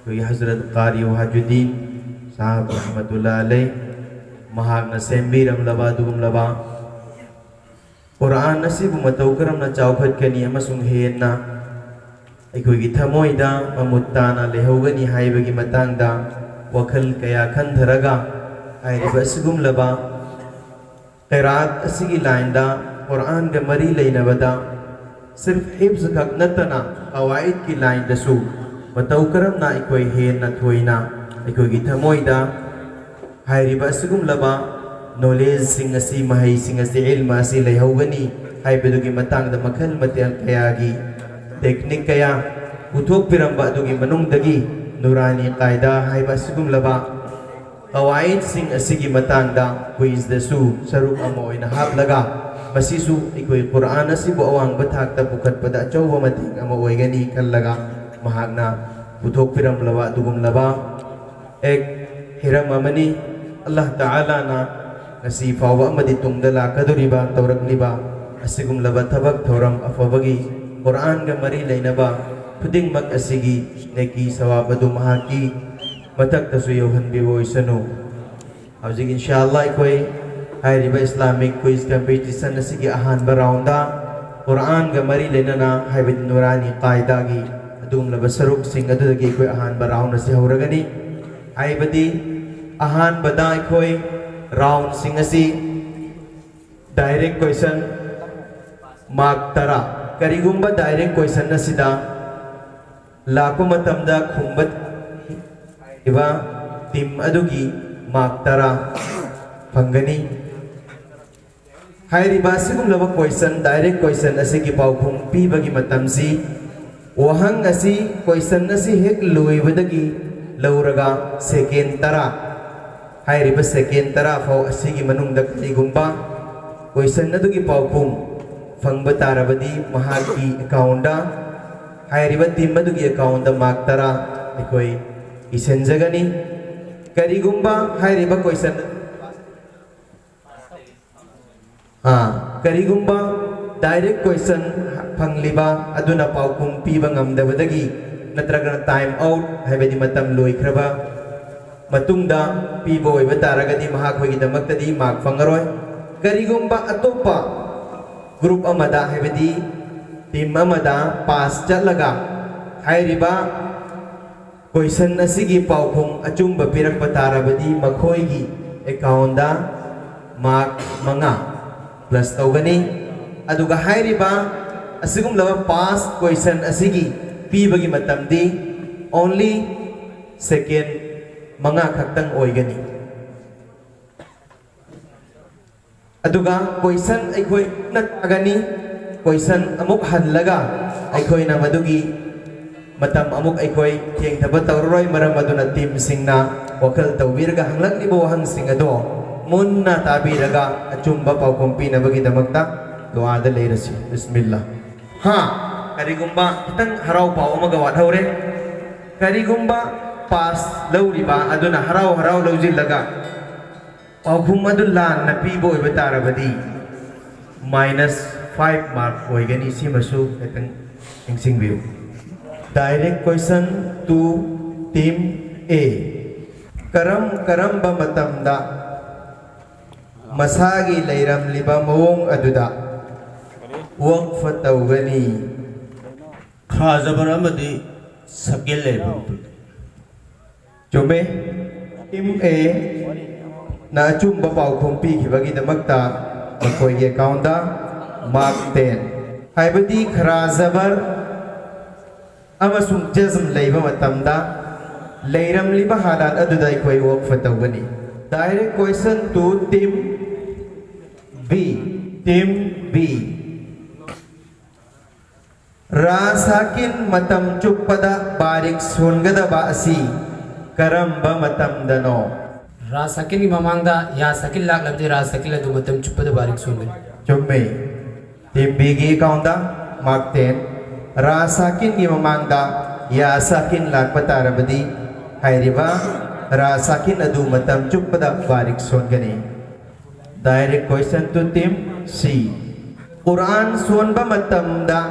कोई हजरत कारी वहाजुद्दीन साहब रहमतुल्लाह अलैह महागना सेम्बीरम लबा दुगुम लबा कुरान असिबु मतौ करमना चाउखटकनी अमसुंग हेन्ना अखोगी थमोइदा ममुत्ताना लेहौगनी हाइबगी मतंगदा वखल कया खंधरगा हाइरिबा असिगुम लबा क़िरात असिगी लाइनदा कुरान ग मरी लेनबदा सिर्फ हिफ्ज़ खक नतना क़वाइद की लाइन दसु मतौ करमना अखोई हेन्ना थोइना अखोगी थमोइदा हाइरिबा असिगुम लबा नॉलेज सिंग असि महै सिंग असि इल्म असि लेहौगनी हाइबदुगी मतंगदा मखल मतेल कयागी टेक्निक कया उथोक पिरंबा दुगी मनुंगदगी नूरानी कायदा हाइबा असिगुम लबा क़वाइद सिंग असिगी मतंगदा क्विज दसु सरुक अमा ओइना हापलगा मसीसु इकोई कुरान असिबु अवांगबा थाकता पुखतपदा अचौबा मतेंग अमा ओइगनी खल्लगा महागना उथोक पिरंबलबा दुगुम लबा एक हिरम अमनी अल्लाह ताला ना ngasi fawa amadi tungdala kaduriba tawrakliba asigum laba thabak thoram afabagi Quran ga mari leinaba puding mak asigi neki sawabadu mahaki matak tasu yohan biwoisanu hawjig inshallah koi hairiba islamic quiz competition asigi ahan baraunda Quran ga mari leinana haibid nurani qaida gi adum laba saruk sing adudagi koi ahan baraunda si hauragani haibadi ahan badai koi round सिंगसी direct question mark तरा करीगुंबा direct question नसिदा लाको मतमदा खुंबत इबा team अदुगी mark तरा फंगनी हाइरिबा सिगुम लबा क्वेश्चन डायरेक्ट क्वेश्चन असी की पाउखुम पीबगी मतमसी वहंग असी क्वेश्चन असी हेक लोइबदगी लौरगा सेकेंड तरा हाइरिबा सेकेंड तरा फाउ असिगी मनुंगदा करिगुंबा क्वेश्चन अदुगी पाउखुम फंगबा तारबदी महाकी अकाउंटा हाइरिबा टीम अदुगी अकाउंट मार्क तरा एकोई इसेंजगनी करिगुंबा हाइरिबा क्वेश्चन करिगुंबा डायरेक्ट क्वेश्चन फंगलिबा अदुना पाउखुम पीबा ngamdabadagi नत्रगना टाइम आउट हाइबदी मतम लोइख्रबा मतुंगदा पीबो ओइबा तारगदी महाखोगी दमक्तदी मार्क फंगरोय करिगुंबा अतोपा ग्रुप अमदा हाइबदी टीम अमदा पास चलगा हाइरिबा क्वेश्चन असिगी पाउखुम अचुंबा पिरकपा तारबदी मखोइगी अकाउंटदा मार्क मंगा प्लस तौगनी अदुगा हाइरिबा असिगुम लबा पास क्वेश्चन असिगी पीबगी मतमदी ओनली सेकेंड मंगा खक्तंग ओइगनी अदुगा क्वेश्चन अखोई नतगनी क्वेश्चन अमुक हल्लगा अखोई ना मदुगी मतम अमुक अखोई थेंगथबा तौररोय मरम अदुना टीम सिंगना वखल तौबीरगा हंगलक्लिबो वहंग सिंग अदो मुन्ना ताबीरगा अचुंबा पाउखुम पीनबगी दमक्ता दुआदा लेरसी बिस्मिल्लाह करिगुंबा खितंग हराव पाउ अमगा वाथौरे करिगुंबा पास लौरिबा अदुना हराव हराव लौजिलगा पाउखुम अदु लान पीबो ओइबा तारबदी -5 मार्क ओइगनी सिमसु खितंग निंगसिंगबियु direct question to team A करम करम मतमदा मसागी लैरमलिबा मवोंग अदुदा वक्फ तौगनी खाजबर अमदी सकिल लेबा चुमे टीम ए ना अचुंबा पाउखुम पीखिबगी दमक्ता मखोइगे अकाउंटदा मार्क 10 हाइबदी खरा जबर अमसुंग जज्म लैबा मतमदा लैरमलिबा हालात अदुदा अखोइ वक्फ तौगनी direct question to team B रासाकिन मतम चुप्पदा बारिक सोनगदबा असि करंबा मतम दनो रासाकिन की ममांगदा या सकिल लाख लबदे रासाकिल दु मतम चुप्पदा बारिक सोनगन चुम्मे टीम बी की अकाउंटदा मार्क 10 रासाकिन की ममांगदा या साकिन लाख पतारबदी हाइरिबा रासाकिन अदु मतम चुप्पदा बारिक सोनगनी डायरेक्ट क्वेश्चन टू टीम सी कुरान सोनबा मतमदा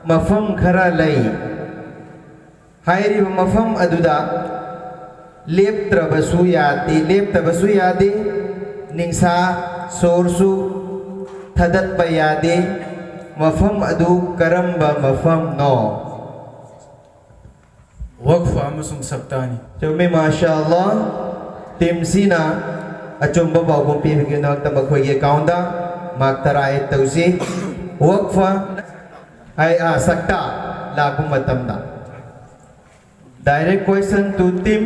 मफम खरा लई हायरिब मफम अदुदा लेप्त्रबसु यादे निंसा सोरसु थदत्प यादे मफम अदु करंबा मफम नो वक्फ अमसुंग सप्तानी चुम्मे माशाअल्लाह टीम सीना अचुम्बा पाउकुम पीबगे नक्ता मखोइगे काउंदा माक्तरा ए तौसी वक्फ आई आ सकता लागु मतमदा डायरेक्ट क्वेश्चन टू टीम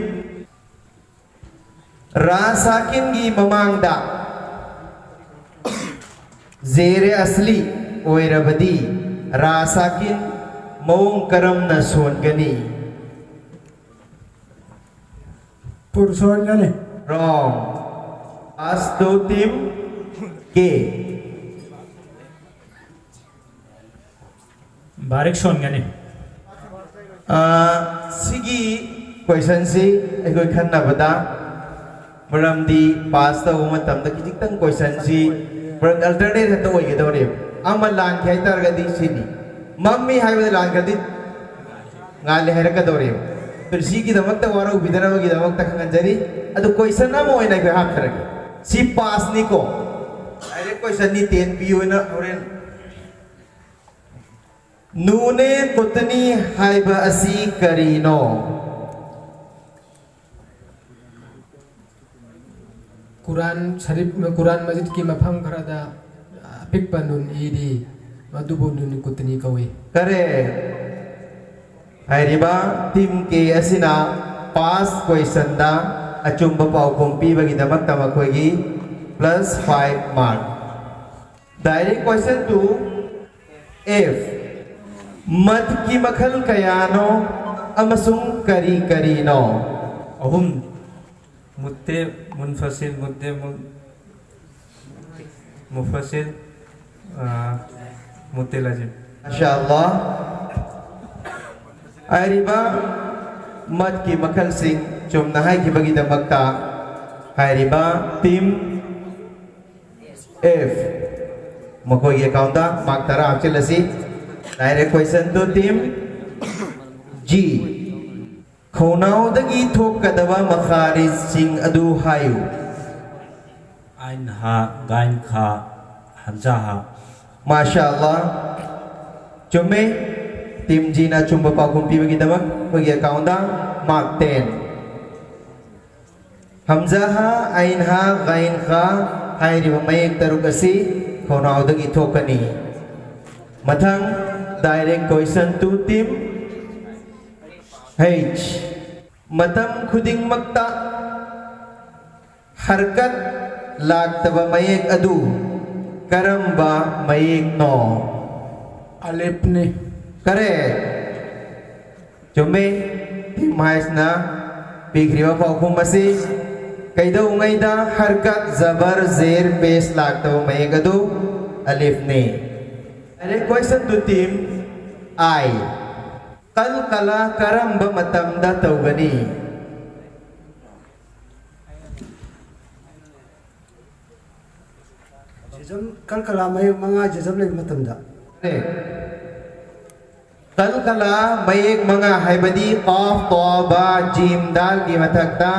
रासाकिन गी ममांगदा जेरे असली ओइरबदी रासाकिन मौंग करम न सोनगनी पुरुषों गने wrong as to team के बारिक सोन गने सिगी क्वेश्चन से कोई खन्ना बता मरमदी पास ता वो मतम ता किसी तंग क्वेश्चन से पर अल्टरनेट है तो वही के दौरे आम लांग क्या इतर गदी सिनी मम्मी हाई वाले लांग गदी गाले है रखा दौरे तो सी की दमक तक वारा उबिदरा की दमक तक कंजरी अतो क्वेश्चन ना मोए ना कोई हाथ करके सी पास नहीं को अरे क्वेश्चन नहीं 10 पी होना और नूने कुतनी हाइब असी करीनो कुरान शरीफ में कुरान मस्जिद की मफम खरादा पिक पनुन ईदी मधुबो नुन कुतनी कवे करे हाइरिबा टीम के असिना पास क्वेश्चन दा अचुम्ब पाउकुम पीबगी दमक तमकोगी +5 मार्क डायरेक्ट क्वेश्चन टू एफ मत की मखल कयानो अमसुंग करी करीनो अहुम मुत्ते मुनफसिल मुद्दे मुफसिल मुत्ते लाजिम माशाअल्लाह हाइरिबा मत की मखल सिंह चुमना है कि बगी दमकता हाइरिबा टीम एफ मकोई ये काउंटा मार्क तरा आपसे लसी डायरेक्ट क्वेश्चन टू टीम जी खोनाओ दगी थोक कदवा मखारिज सिंह अदु हायु आइन हा गाइन खा हमजा हा माशाअल्लाह चुम्मे टीम जी ना चुम्ब पाकुम पीबगी दमक बगी काउंटा मार्क 10 हमजा हा आइन हा गाइन खा हायरिबा मयेक तरुक असि खोनाओ दगी थोकनी मथंग direct question to team H मतम खुदिंग मक्ता हरकत लागतबा मयेक अदु करंबा मयेक नो अलिफ ने करे चुम्मे टीम हाइसना पिघरिवा पाउकुम मसी कैदा उंगैदा हरकत जबर जेर पेश लागतबा मयेक अदु अलिफ ने अरे क्वेश्चन टू टीम आई कल कला करम मतम दा तौगनी जिजम कल कला मय मंगा जिजम ले मतम दा कल कला मयेक मंगा हाइबदी काफ तौबा जीम दाल की मथकता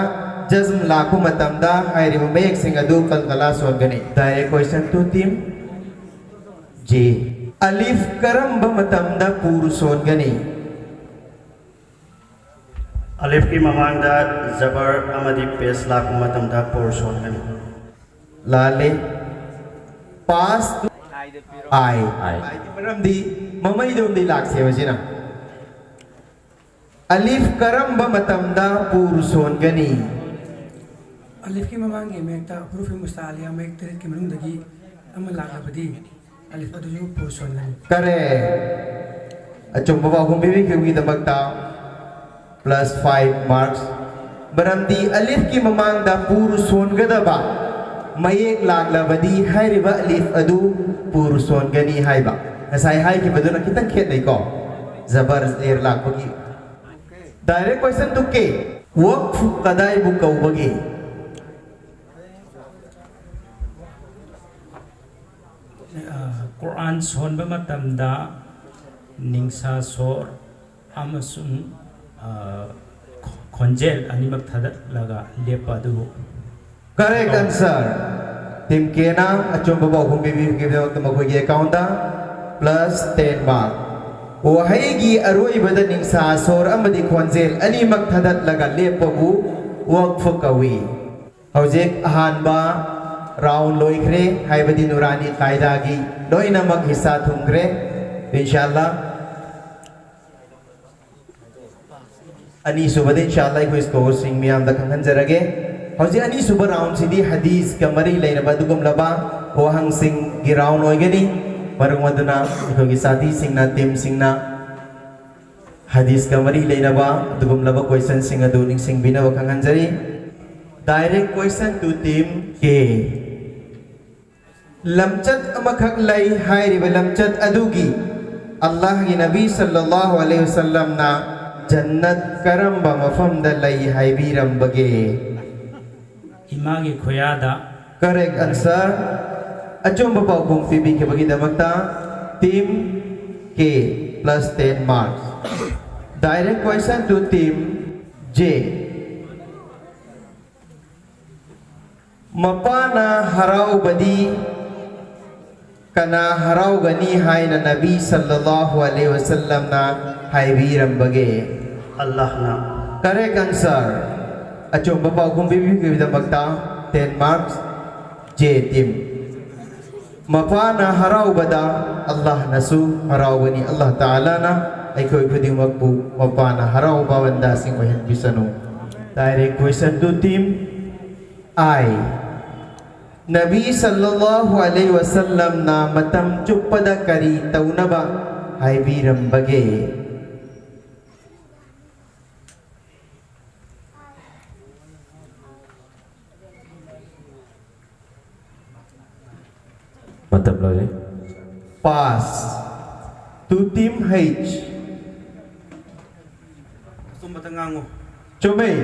जज्म लाखु मतम दा हाइरिबा मयेक सिंह अदु कल कला Sogani direct question to team जी अलिफ करम मतम दा पूरु सोगनी अलिफ की ममांगदा जबर अमदी पेस लाख मतमदा पोर सोनगनी लाले पास आई मरमदी ममई दोंदी लाख से वजिना अलिफ करम मतमदा पूरु सोनगनी अलिफ की ममांगे मेकता हुरूफ मुस्तालिया मेक तरीत के मनुंदगी अमल लागबदी अलिफ अदुजु पुरुषों गने करे अचुम बाबा बीवी क्योंकि दमकता +5 मार्क्स बरमदी अलिफ की ममांगदा पूरु सोनगदबा मयेक लागलबदी हाइरिबा अलिफ अदु पूरु सोनगनी हाइबा नसाई हाइ की बदुना कितन खेत नहीं को जबर एर लागबगी डायरेक्ट क्वेश्चन टू के वक्फ कदाई बुकौबगी कुरान सोन बमतमदा निंसा सोर अमसुंग khonjel animak thadatlaka lepa adu Correct answer. Team K na achumba ba kung bibigyan ko magkugi account da plus 10 mark. Wahai gi aroi badaning sa sor amadi khonjel ani magthadat laga lepabu wag fukawi. Hojek ahan ba round loikre haibadi nurani kaida gi doi na maghisa thungre inshallah ani subade inshallah ko score sing miyam da khangan jarage hojek ani suba round sidi hadis kamari leina badugum laba wahang sing gi round oigani marung maduna ko gi sati singna team singna hadis kamari leina ba dugum laba question sing adu ning sing bina wa khangan jari direct question to team K lamchat amakhak lai hairiba lamchat adugi Allah gi nabi sallallahu alaihi wasallam na jannat karamba mafamda lai haibiram bage imagi khoyada correct answer achumba pa kung pibi ke bagi damakta team K plus 10 marks direct question to team J mapana harau badi kana harau gani haina nabi sallallahu alaihi wasallam na haibiram bage Allah na. correct answer achum baba kung bibi ke damakta 10 marks J team mapana harau bada Allah nasu harau gani Allah taala na ay koy pwedeng magbu mapana harau bawanda sing mahin bisano direct question to team I Nabi sallallahu alaihi wasallam na matam chupada kari taunaba haibiram bage matam lo le pass to team H Sumbatangango. Chumay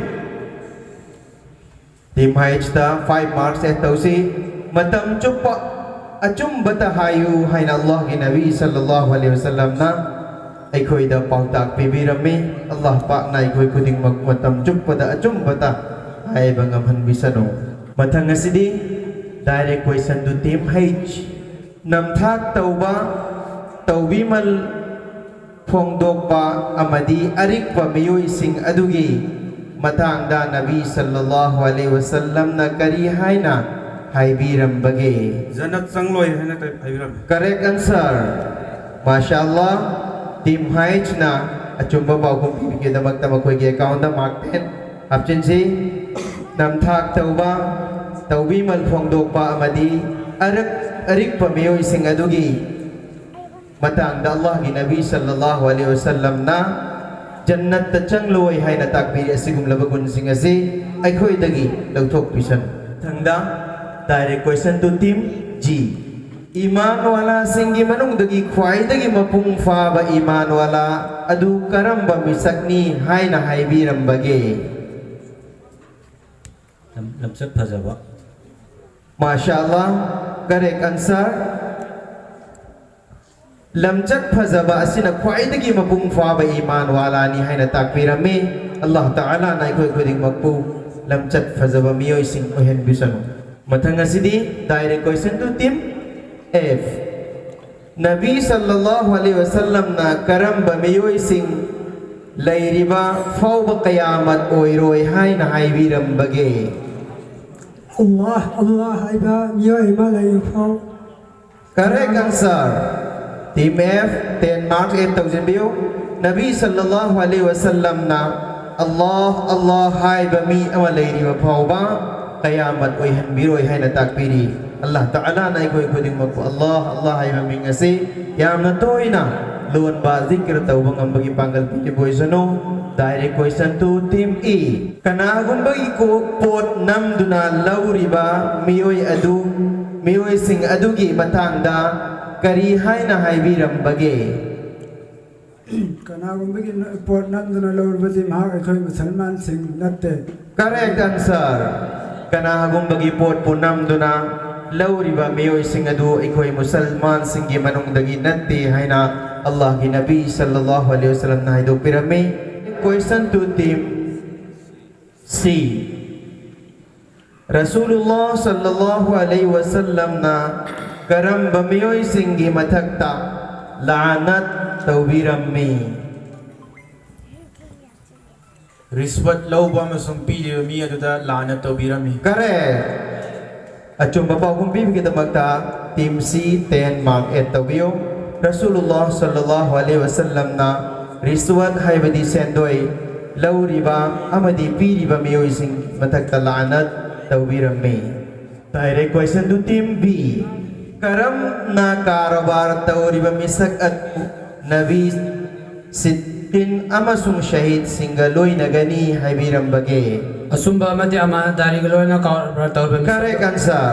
team H ta 5 marks at tausi matam chupa achum bata hayu haina Allah ki Nabi sallallahu alaihi wasallam na ay koy da pautak pibirami Allah pak na koy kuding magmatam chupa da achum bata ay bangamhan bisano matang asidi direct question to team H namthak tauba taubimal phongdokpa amadi arikpa miyoy sing adugi matangda Nabi sallallahu alaihi wasallam na kari haina haibiram bage Janat sangloi hena tai haibiram. correct answer mashallah team H na achumba ba kung pipigyan na magtamakoi gi account na mark 10 option C namthak tauba taubimal phongdokpa amadi arikpa miyoy sing adugi matangda Allah gi Nabi sallallahu alaihi wasallam na jannat ta changloi haina takbir asigum labagun singasi ai khoi dagi lauthok pisan thangda direct question to team G iman wala singi manung dagi khwai dagi mapung fa ba iman wala adu karamba misakni haina haibiram bage lamchat phajaba mashallah correct answer lamchat phajaba asina khwaidagi mapung fa ba iman wala ni haina takbirami Allah taala nai khoi khoi makpu lamchat phajaba miyoi sing ohen bisanu mathang asidi direct question to team F Nabi sallallahu alaihi wasallam na karam ba miyoi sing lairiba fau ba qiyamat oiroi haina haibiram bage Allah haiba miyoy malay phau correct answer team F 10 marks 8000 view Nabi sallallahu alaihi wasallam na Allah hai ba mi amalai ni phau ba qiyamat oi han biroi hai na takbiri Allah taala nai koi kuding mag Allah hai ba mi ngasi yam na toina luan ba zikr tau bang bagi panggal pi boy sano direct question to team E kana gum bagi ko pot nam duna lauri ba mioi adu mioi sing adu gi matangda kari haina haibiram bage Kanagumbagi port nanduna lawrbati mahak akoy Musalman sing natte. correct answer kana gumbagi pot punam duna lauriba miyoy sing adu ikoy musalman sing manung dagi natti haina Allah ki Nabi sallallahu alaihi wasallam na hido pirami question to team C. Rasulullah sallallahu alaihi wasallam na karamba miyoy singgi mathakta la'anat tawbirammi. रिश्वत लौबा अमसुंग पीरिबा मी अदुदा लाना तौबिरमी Correct. Achumba paugum bibigidamagta team C 10 mark at tawiyo. Rasulullah sallallahu alaihi wasallam na riswat haibadi sendoy lauriba amadi piriba miyoy sing mathakta la'anat tawbirammi. Direct question to team B. Karam na karabar tawriba misak at nabi Sitin amasung shahid singaloy na gani haibiram bage. असुम्बा मते अमा दारी गलो ना का तौबे Correct answer.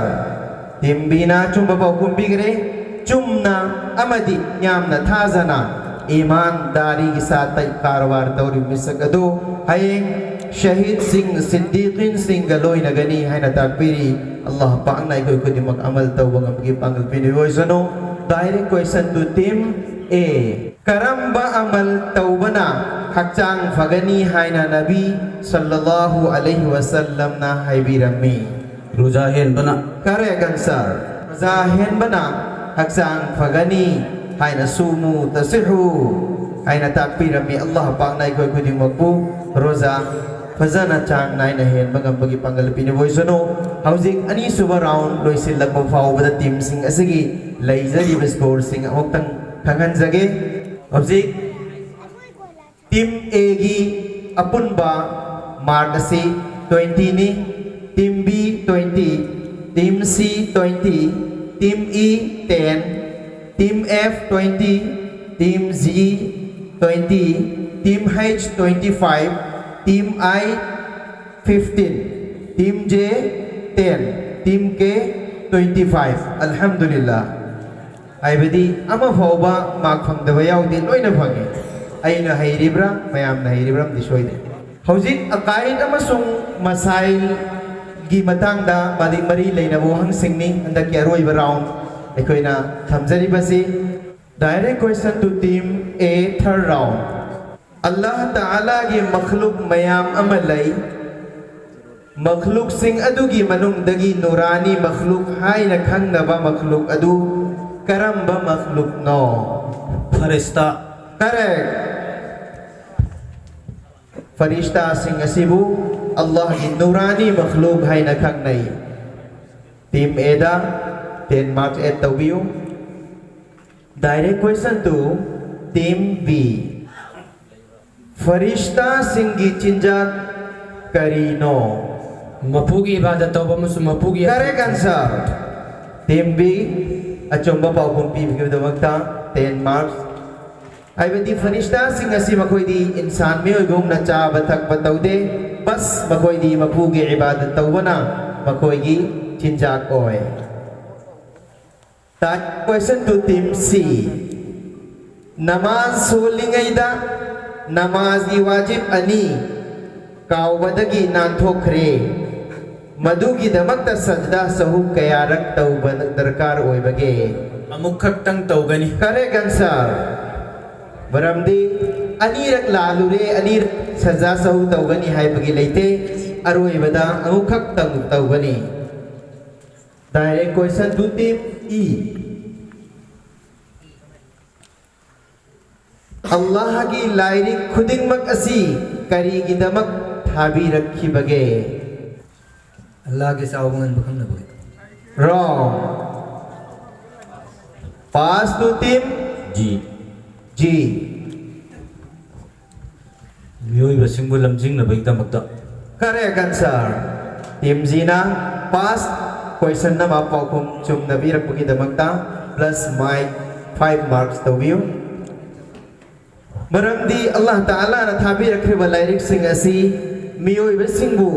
Timbina chumba pa kumbigre chumna amadi nyamna thazana iman dari gisa tay karwar tawri misagado hayeng shahid sing siddiqin singaloy na gani hay na takpiri Allah pa ang naikoy ko di mag-amal tawbang ang pagkipangal piniwoy sano. Direct question to team A. Karamba amal tawbana hakchang fagani hay na nabi sallallahu alaihi wasallam na haibirami. रुजाहेन बना Correct answer. Zahin bana haksang fagani hay na sumu tasihu hay na takpirami Allah pang nai koy kuding magbu roza fazana chang nai na hen bagam bagi pangalpin voice no housing ani suba round loy silak mo fao bada team sing asigi laser di score sing amok tang kangan zage object team A gi apun ba mark asi 20 ni team B 20 team C 20 team E 10 team F 20 team Z 20 team H 25 team I 15 team J 10 team K 25 alhamdulillah ay badi ama fauba mak phangdaba yaudin loina phangi aina hairibra mayam na hairibra di soide hojik akaid amasung masail gi matangda mading mari leinabu hangsingni andak yaroi round ekoina thamjari basi direct question to team A third round Allah Ta'ala gi makhluk mayam amalai makhluk sing adu gi manung dagi nurani makhluk hay na khangnaba makhluk adu karamba makhluk no Firishta correct farishta sing asibu Allah gi nurani makhluk hay na khangnai team A da 10 marks at tawiyo. Direct question to team B. Farishta singgi chinjak karino. मफूगी इबादत तौबा मुसु मफूगी Correct answer. Team B achomba pau kumpi bigidamagta 10 marks. Ay badi farishta sing asi makoy di insan mi oygong na cha batak batawde bas makoy di mapugi ibadat tawba na makoy gi chinjak oy. That question to team C. Namaz solingaida namaz gi wajib ani kaubadagi nanthokre madugi damakta sajda sahub kayarak tawba darkar oy bage. अमुखक तंग तौगनी Correct answer. Baramdi anirak lalure anir sajda sahu tawgani hay bagi leite aroi bada amukhak tawgani. Direct question to team E. Allah gi lairik khuding mak asi kari gi damak thabi rakhi bage. अल्लाह के सावंगन बखम न बगे Wrong. Pass to team ji G. मियोइबसिंगबु लमजिंगनबगीदमक्ता Correct answer. Team Zina pass question nama paukum chum nabi rakpagi damakta plus my 5 marks to view. Maramdi Allah Ta'ala na thabi rakhe balairik sing asi miyoi basingbu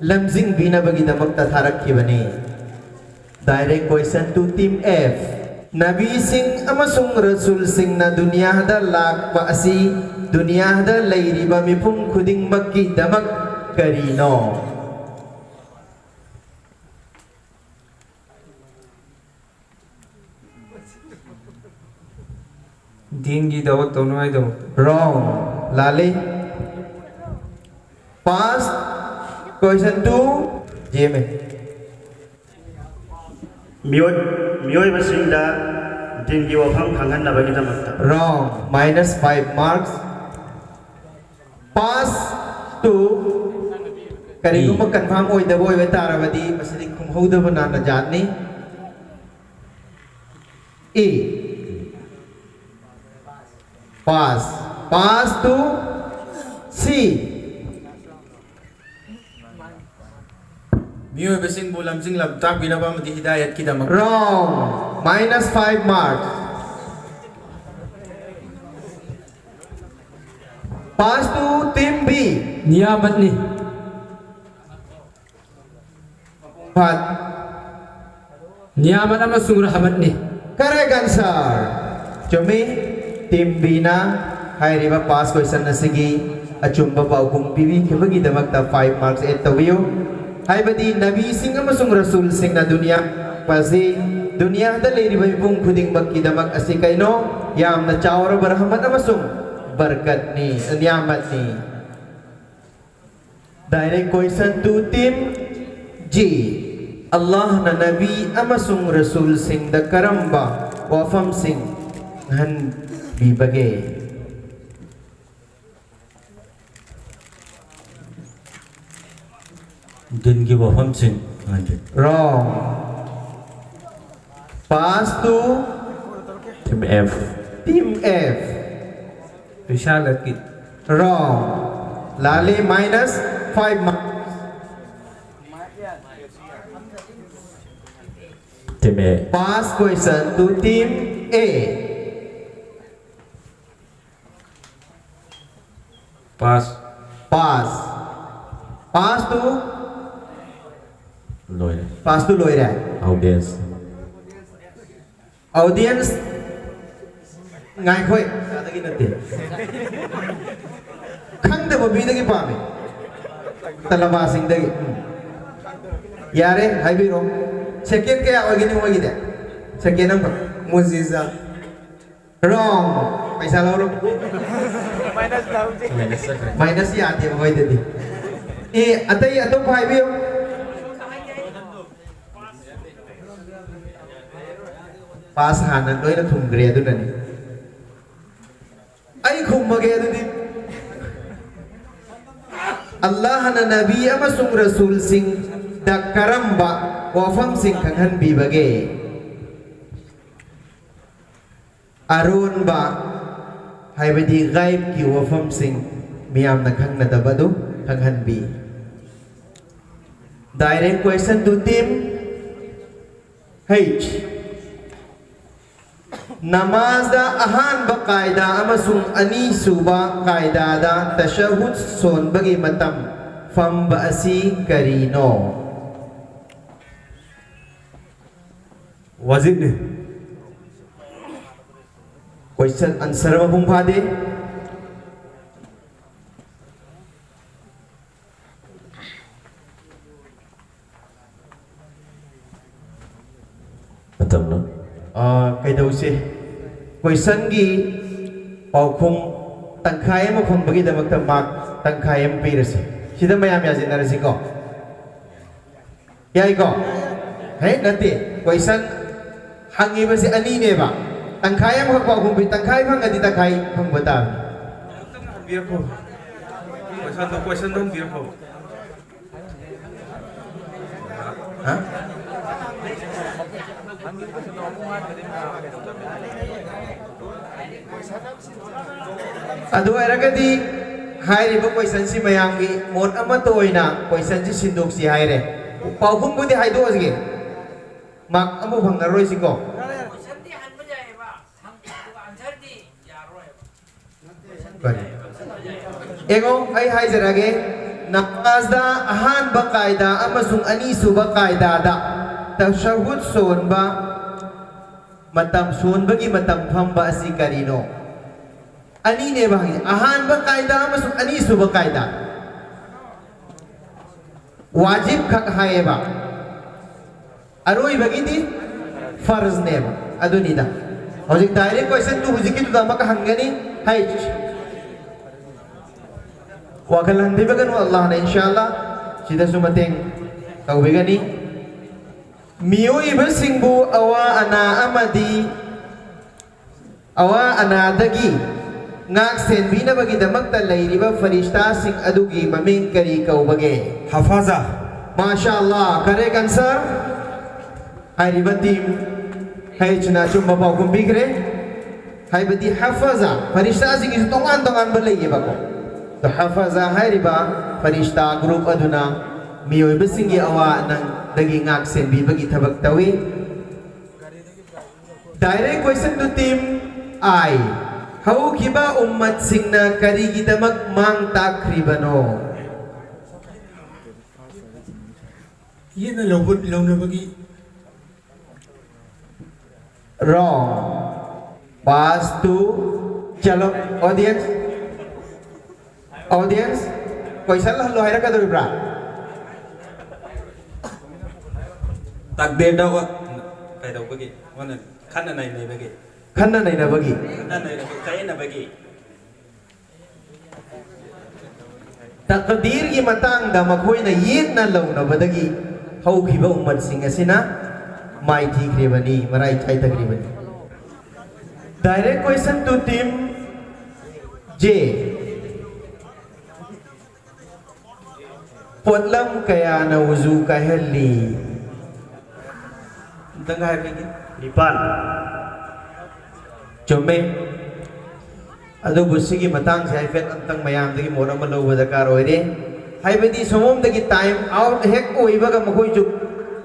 lamjing bina bagi damakta tharakhi bani. Direct question to team F. Nabi sing amasung Rasul sing na dunia hada lak pa asi dunia hada lairi ba mipung khuding makki damak karino. दीन की दावत तो नवाई दो Wrong. Lali. Pass. Question 2. GMA. ꯃꯤꯑꯣꯏꯕꯁꯤꯡꯗ ꯗꯤꯟꯒꯤ ꯋꯥꯐꯝ ꯈꯪꯍꯟꯅꯕꯒꯤꯗꯃꯛꯇ Wrong. Minus 5 marks. Pass 2. Kariguma confirm oidaba oiba tarabadi masidi khumhodaba nana jatni. E. Pass. Pass to C. ꯃꯤꯑꯣꯏꯕꯁꯤꯡꯕꯨ ꯂꯝꯖꯤꯡ ꯂꯝꯇꯥꯛꯄꯤꯅꯕ ꯑꯃꯗꯤ ꯍꯤꯗꯥꯌꯠꯀꯤꯗꯃꯛ Wrong. Minus 5 marks. Pass to team B. Niyamat ni. Pat. Niyamat amasung rahmat ni. Correct answer. Chumi team B na hairiba pass question na sige achumba paugum pibi kibagi damakta 5 marks at tawiyo. Haibadi Nabi sing amasung Rasul sing na dunya pasi dunya da leiriba ibung kuding magkidamak asikaino yam na chawra barahmat amasung berkat ni niyamat ni. Direct question to team G. Allah na Nabi amasung Rasul sing da karamba wafam sing han bibage. Din ki wafam sing ngandi. Wrong. Pass to Team F. team F. Risalat kit. Wrong. Lali minus 5 marks. Team A. Pass question to team A. pass Pass. Pass to Lawyer. Loira. Audience. Audience ngai khoi adagi natte. Khang da babi dagi pame. Talaba sing dagi. Yare haibi ro. Second kaya ogini ogide. Second number Muziza. Wrong. Paisa loro. Minus ya ati boy dadi. Atai ato haibi yo. Pass hanan loy na thumgre adu nani. Ay khumage adu di. Allah na Nabi amasung Rasul sing da karamba wafam sing kanghan bibage. Arun ba haibadi gaib ki wafam sing miyam na khang na dabado kanghan bi. Direct question to team H. Namaz da ahanba kaida amasung ani suba kaida da tashahud son bagi matam famba asi karino. wajib ni Question answer mabung phade. Matam no. Kaidausi question gi paukhum tangkhai ma phang bagi damakta mark tangkhai am pirasi sida mayam ya jinarasi ko yai ko hai nati question hangi basi ani ne ba tangkhai am paukhum bi tangkhai phang adi tangkhai phang bata birako question dong birako ha adu airagadi hairiba question si mayamgi mon ama toina question si sindok si haire paukhum budi haido asge mak amu bhangaroi si ko ego ai haijarage namaz da ahan ba qaida amasung ani suba qaida da tashahhud son ba matam son bagi matam phamba asi karino ani ne ba ahan ba qaida amasung ani suba qaida wajib khak hae ba aroi bagi di farz ne ba aduni da hojik direct question tu hujiki tu da maka hangani hai wakal handibaganu Allah na inshallah sida sumateng tawbigani miyo ibasingbu awa ana amadi awa anadagi ngak senbina bagi damakta layriba farishta sing adugi maming kari kaubage hafaza Masya Allah, correct answer. Hai ribatim, hai cina cuma bau kumbigre, hai beti hafaza. Farishta sing itu tongan berlagi bako. To hafaza hai riba farishta grup aduna miyoy besingi awa nang dagi ngak sen bi bagi tabak tawi. Direct question to team I. How kiba ummat sing na kari gitamak mang takribano. ये ना लोगों बगी Wrong. Pass to chalo audience. Audience. कोई साल hello हैरा का दो इब्रा. takdir dawa kai daw bagi wannan kanna nai nai bagi Kanna na ina bagi. kanna nai kai na bagi Takdir ki matang da makoy na yit na law na badagi. Hau kiba ummat singa sina mai thikribani marai chai takribani. Direct question to team J. Potlam kaya na wuzu kahali. Tengah lagi. Lipan. Cuma ado busigi matang sa effect antang mayam dagi mora malo badakar oire. Hai bedi somom dagi time out hek o ibaga makoy juk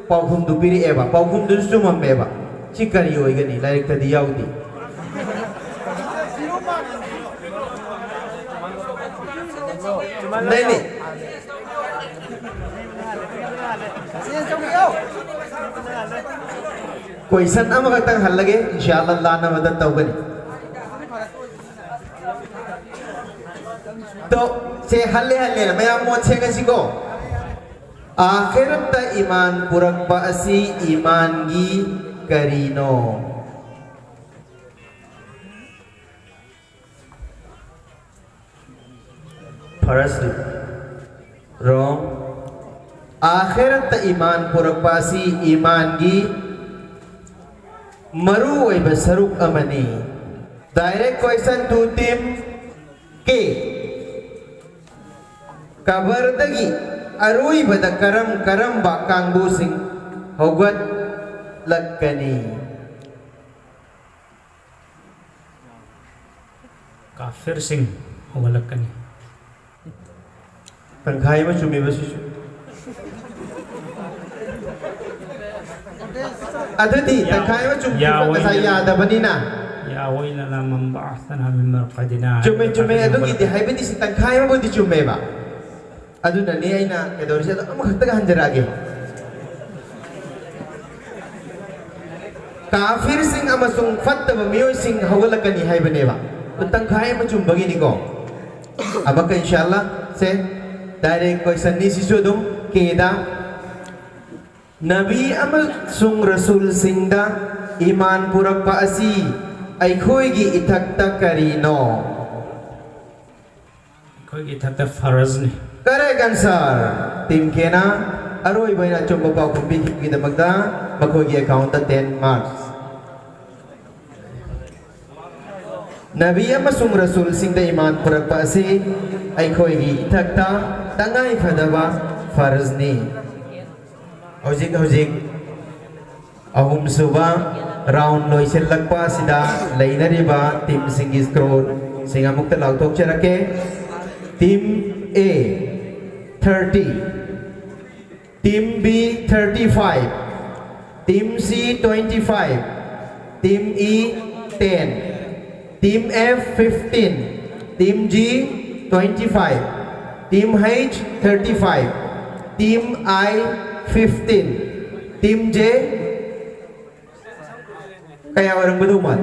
paukhum du piri eba paukhum du sumam eba chikari oigani like tadi yaudi. Nene. Question ama katang hal lage inshallah Allah na madad tawgani. तो से हल्ले हल्ले ना मैं आप मोचे कैसी को आखिरत ता ईमान पुरक बासी ईमान गी करीनो Firstly, wrong आखिरत ता ईमान पुरक बासी ईमान गी मरु वही बसरुक अमनी डायरेक्ट क्वेश्चन टू टीम के Kabardagi arui bada karam ba kangbu sing hogat lagkani kafir sing hawalakani tangkai ma cumi basisu adadi tangkai ma cumi saya ada banina ya wailana man ba'athana min marqadina cumi adugi di hai bedi si tangkai ma bodi cumi ba aduna ni aina kedori sa ama khataga hanjarage kafir sing amasung fattaba miyoy sing hawalakani hai baneba tangkai ma cumi bagi ni ko abaka inshallah se direct question ni sisudum keda nabi amasung rasul singda iman purak paasi ai khoi gi ithakta karino khoi gi ithakta faraz ni correct answer team kena aroi baina chomba pa kumbi ki da magda makhoi gi account 10 marks nabi amasung rasul singda iman purak paasi ai khoi gi ithakta tangai phadaba farz ni hojik ahum suba round loisel lakpa sida lainariba team singis scroll singa mukta lautok charake team A 30 team B 35 team C 25 team E 10 team F 15 team G 25 team H 35 team I 15 team J kaya orang berumat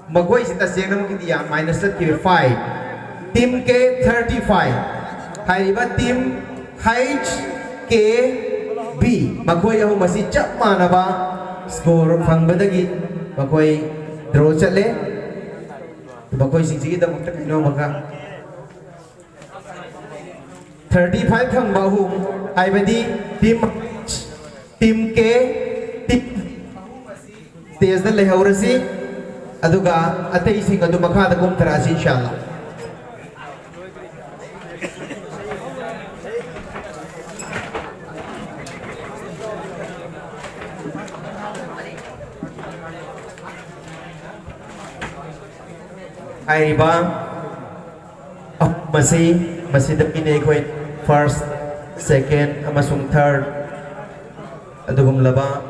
magway si tasyang naman kitiya minus at 5 team K 35 hariba team H K B magway ako masih cak mana ba score pang badagi magway draw chale magway sigsigi da magta kaino maka 35 fangba ahum haibadi team K team stage da lehaurasi aduga atei sing adu makha da kum tarasi inshallah Aiba masih ini koi first, second, amasung third, adugum laba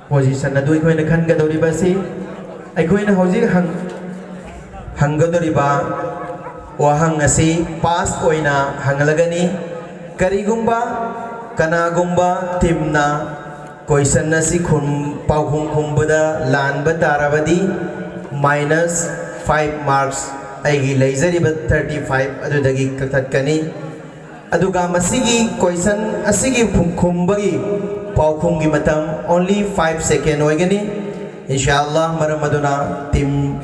position adu koi na khan gadori basi, ai koi na hauji hang gadori ba, wahang asi past koi na hangalagani, karigumba, kanagumba timna, koi san nasi khum pau khum bada lan batarabadi minus 5 marks. Aigi laser iba 35 adu dagi kaktatkani aduga masigi question asigi kumbagi paukhumgi matam only 5 second oigani inshallah maramaduna team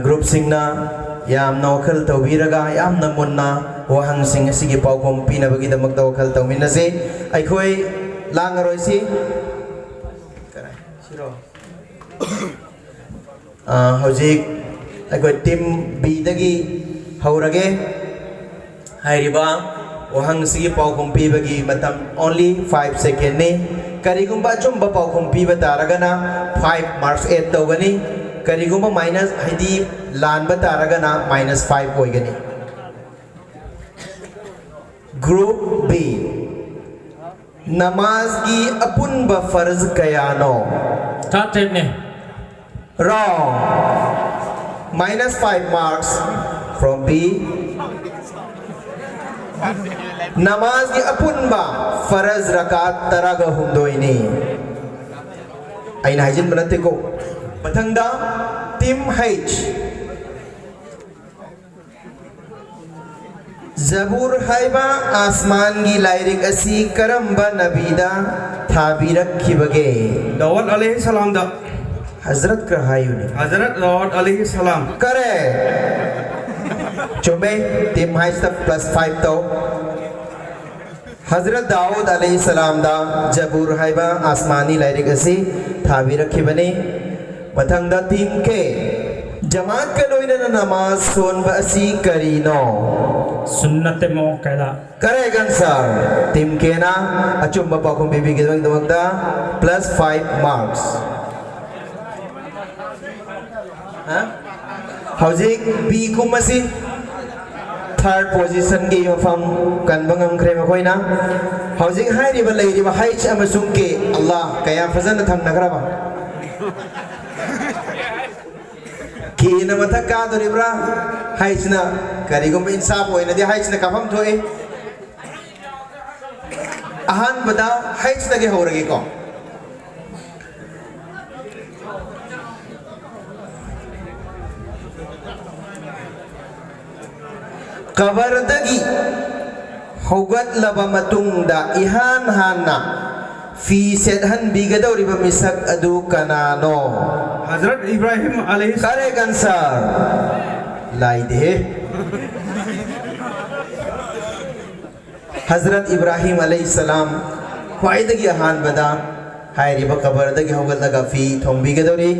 group singna yam nawkhal tawbiraga yam namunna wahang sing asigi paukhum pina bagi damak tawkhal tawminase aikhoi langaroisi siro hojik Aku tim B dagi haurage hairiba wahang sigi pau kumpi bagi matam only 5 second ni karigumba chumba pau kumpi bataragana 5 marks 8 tawgani karigumba minus haidi lan bataragana minus 5 hoigani group B namaz ki apunba farz kayano Tatet ne. wrong minus 5 marks from B. Namaz ki apunba faraz rakat taraga humdoini. Aina hajin banate ko. Mathangda team H. Zabur haiba asman gi lairik asi karamba nabida thabirak khibage. Dawud alaihi salam da Hazrat ka hayuni. Hazrat Dawud alaihi salam. Correct. Coba tim high step plus 5 to. Hazrat Daud alaihi salam da Jabur haiba asmani lairik asi thabi rakhi bani. Mathang da tim ke jamaat ka loina na namaz son ba asi karino. Sunnat muakkada. Correct answer. Tim ke na achum ba pakum bibi gidwang dawang da plus 5 marks. Howsik B kumasi third position gi mafam kan bangam kre ma koina howsik hai ri ba lei ri ba H amasung ke Allah kaya fazan thang nagra ba ki na mathak ka do ri bra H na kari gum insaf hoina di H na kafam thoe ahan bada H na ge horagi ko Kabardagi Hogat laba matungda ihan hana fi sethan bigadawri ba misak adu kanano Hazrat Ibrahim alaihi salam. Correct answer Laide Hazrat Ibrahim alaihi salam Kwaidagi ahan bada Hairi ba kabardagi hogat laga fi thong bigadawri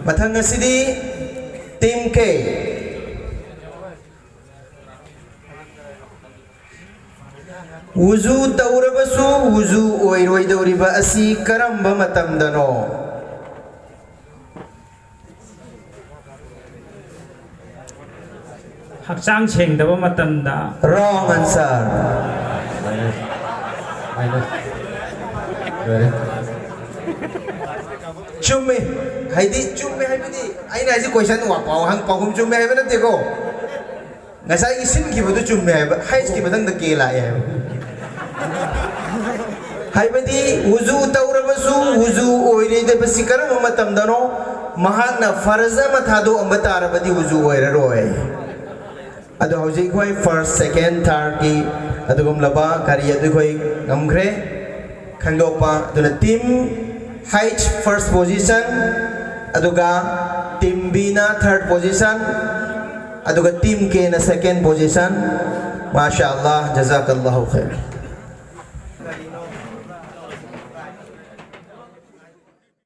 Mathang asidi Team K Wuzu taurabasu wuzu oiroi dauriba asi karamba matamdano Hakchang chengdaba matamda. Wrong answer Chumme haidi chumme haibidi aina haji question wa pau hang pau hum chumme haibana teko ngasai isin ki bodu chumme haiba hais ki badang da ke la ya haibadi wuzu taurabasu wuzu oire de basi karama matamdano mahakna farza mathado ambatara badi wuzu oire roy adu hauji khoi first second third ki adugum laba kari adu khoi ngamgre khangdopa aduna team H first position aduga team B na third position aduga team K na second position Masya Allah, jazakallahu khair.